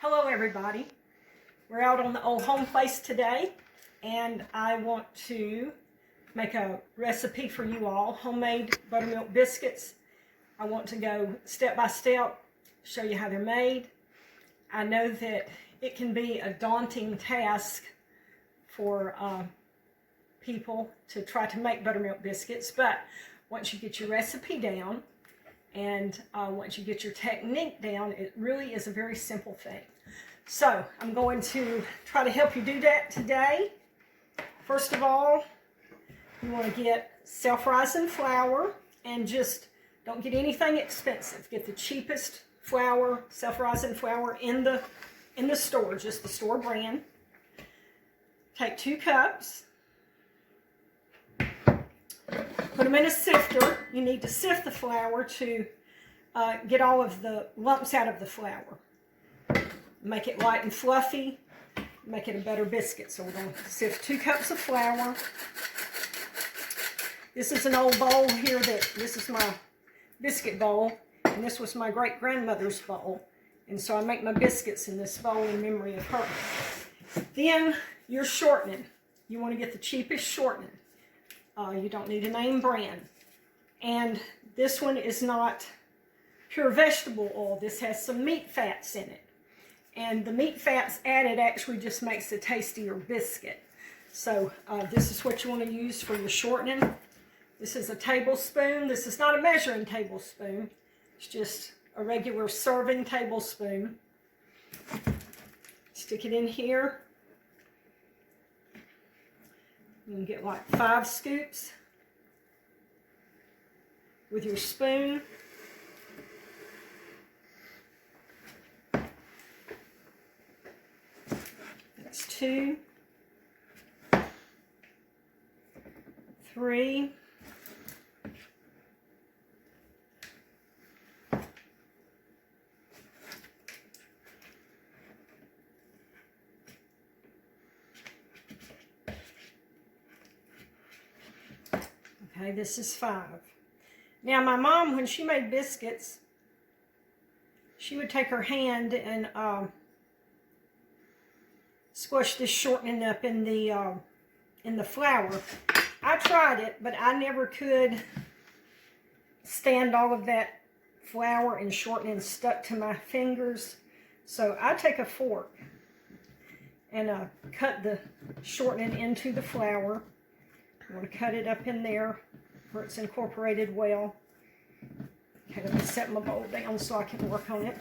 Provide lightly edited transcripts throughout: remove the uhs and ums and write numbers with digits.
Hello everybody. We're out on the old home place today and I want to make a recipe for you all, homemade buttermilk biscuits. I want to go step by step, show you how they're made. I know that it can be a daunting task for people to try to make buttermilk biscuits, but once you get your recipe down and once you get your technique down, it really is a very simple thing. So I'm going to try to help you do that today. First of all, you want to get self-rising flour, and just don't get anything expensive. Get the cheapest flour, self-rising flour in the store, just the store brand. Take 2 cups. Put them in a sifter. You need to sift the flour to get all of the lumps out of the flour. Make it light and fluffy. Make it a better biscuit. So we're going to sift 2 cups of flour. This is an old bowl here this is my biscuit bowl, and this was my great-grandmother's bowl. And so I make my biscuits in this bowl in memory of her. Then your shortening. You want to get the cheapest shortening. You don't need a name brand. And this one is not pure vegetable oil. This has some meat fats in it. And the meat fats added actually just makes a tastier biscuit. So this is what you want to use for your shortening. This is a tablespoon. This is not a measuring tablespoon. It's just a regular serving tablespoon. Stick it in here. You can get like 5 scoops with your spoon. That's 2, 3, 5. This is 5. Now my mom, when she made biscuits, she would take her hand and squash this shortening up in the flour. I tried it, but I never could stand all of that flour and shortening stuck to my fingers. So I take a fork and cut the shortening into the flour. I want to cut it up in there where it's incorporated well. Okay, let me set my bowl down so I can work on it.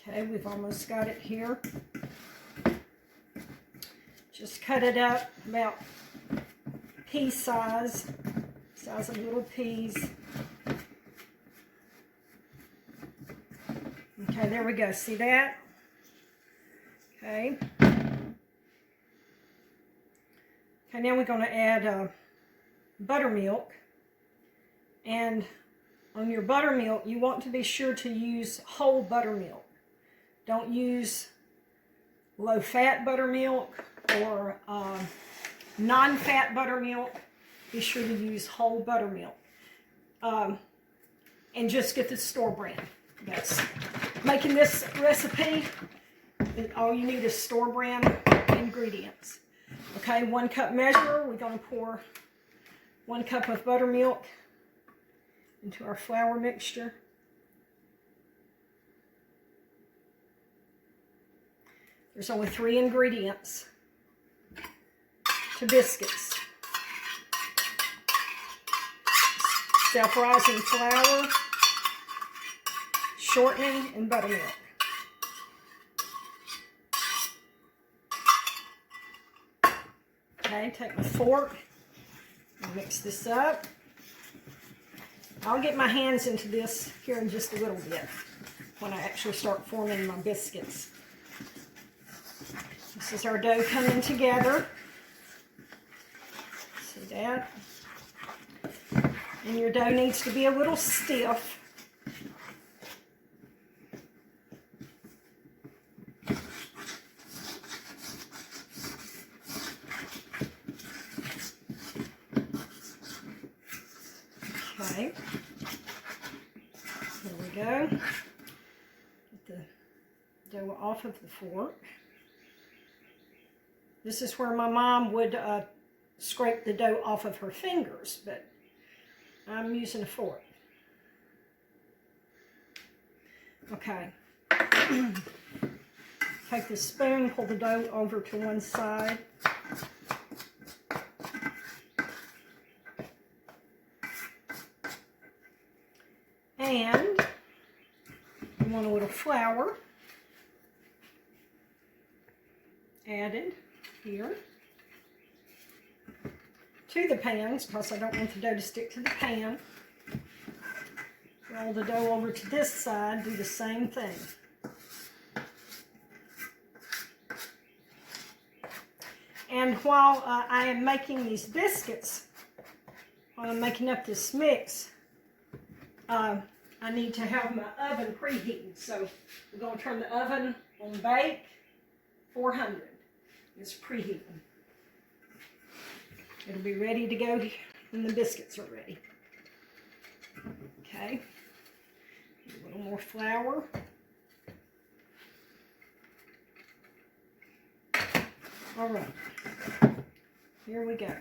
Okay, we've almost got it here. Just cut it up about pea size of little peas. Okay, there we go. See that? Okay. Okay, now we're going to add buttermilk. And on your buttermilk, you want to be sure to use whole buttermilk. Don't use low-fat buttermilk or non-fat buttermilk. Be sure to use whole buttermilk. And just get the store brand. That's making this recipe. All you need is store brand ingredients. Okay, 1 cup measure. We're going to pour 1 cup of buttermilk into our flour mixture. There's only 3 ingredients to biscuits. Self-rising flour, shortening, and buttermilk. Okay, take my fork and mix this up. I'll get my hands into this here in just a little bit when I actually start forming my biscuits. This is our dough coming together. See that? And your dough needs to be a little stiff. Okay, there we go. Get the dough off of the fork. This is where my mom would scrape the dough off of her fingers, but I'm using a fork. Okay. Take the spoon, pull the dough over to one side. And you want a little flour added here to the pans, because I don't want the dough to stick to the pan. Roll the dough over to this side, do the same thing. And while I am making these biscuits, while I'm making up this mix, I need to have my oven preheating. So we're going to turn the oven on bake, 400. It's preheating. It'll be ready to go when the biscuits are ready. Okay, a little more flour. All right, here we go.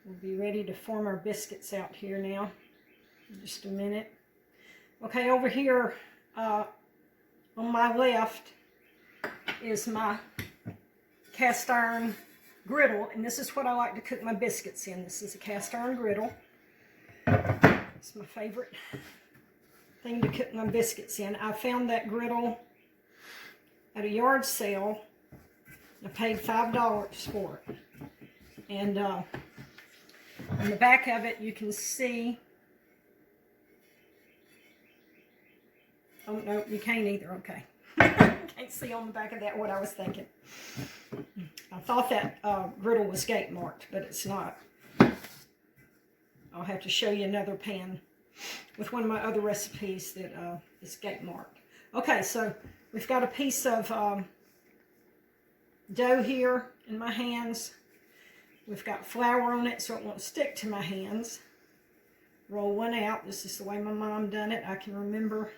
We'll be ready to form our biscuits out here now in just a minute. Okay, over here on my left is my cast iron griddle, and this is what I like to cook my biscuits in. This is a cast iron griddle. It's my favorite thing to cook my biscuits in. I found that griddle at a yard sale. I paid $5 for it. And on the back of it, you can see. Oh, no, you can't either. Okay. Can't see on the back of that what I was thinking. I thought that griddle was gate marked, but it's not. I'll have to show you another pan with one of my other recipes that is gate marked. Okay, so we've got a piece of dough here in my hands. We've got flour on it so it won't stick to my hands. Roll one out. This is the way my mom done it. I can remember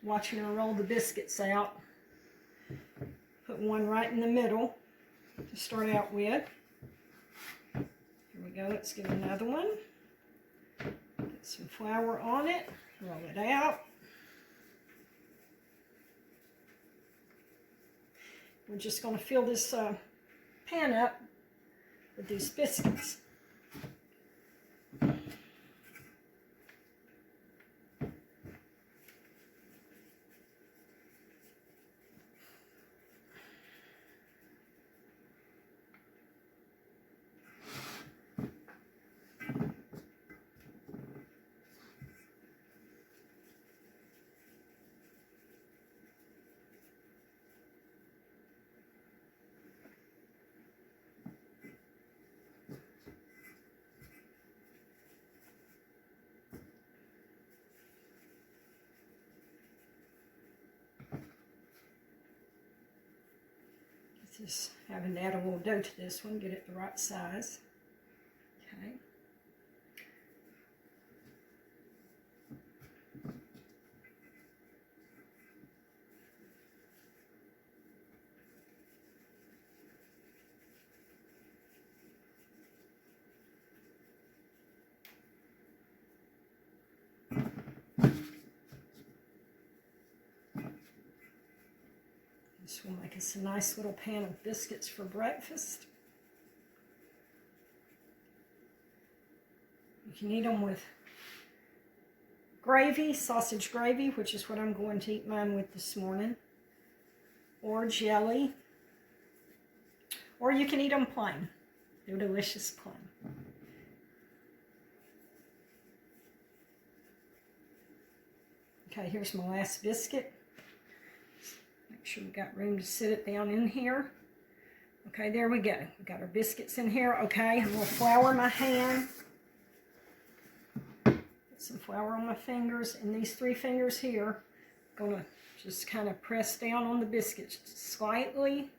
watching her roll the biscuits out. Put one right in the middle to start out with. Here we go. Let's get another one. Put some flour on it. Roll it out. We're just going to fill this pan up with these biscuits. Just having to add a little dough to this one, get it the right size. Okay. This will make us a nice little pan of biscuits for breakfast. You can eat them with gravy, sausage gravy, which is what I'm going to eat mine with this morning, or jelly, or you can eat them plain. They're delicious plain. Okay, here's my last biscuit. Make sure we got room to sit it down in here. Okay, there we go. We got our biscuits in here. Okay, I'm going to flour my hand. Put some flour on my fingers, and these 3 fingers here, I'm going to just kind of press down on the biscuits slightly.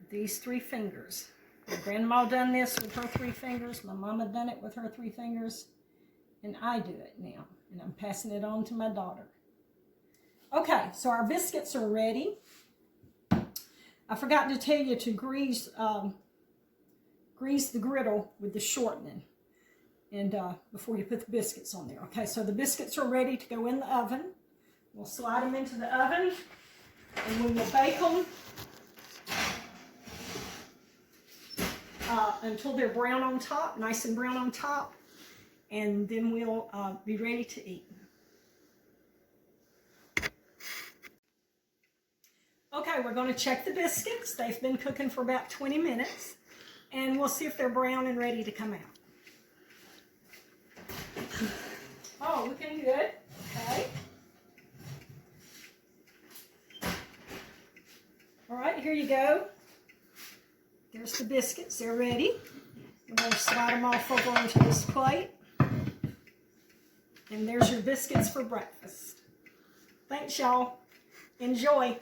These 3 fingers. My grandma done this with her 3 fingers. My mama done it with her 3 fingers. And I do it now. And I'm passing it on to my daughter. Okay, so our biscuits are ready. I forgot to tell you to grease the griddle with the shortening, and before you put the biscuits on there. Okay, so the biscuits are ready to go in the oven. We'll slide them into the oven, and we will bake them until they're brown on top, nice and brown on top, and then we'll be ready to eat. Okay, we're going to check the biscuits. They've been cooking for about 20 minutes, and we'll see if they're brown and ready to come out. Oh, looking good. Okay. All right, here you go. There's the biscuits. They're ready. We're going to slide them off over onto this plate. And there's your biscuits for breakfast. Thanks, y'all. Enjoy.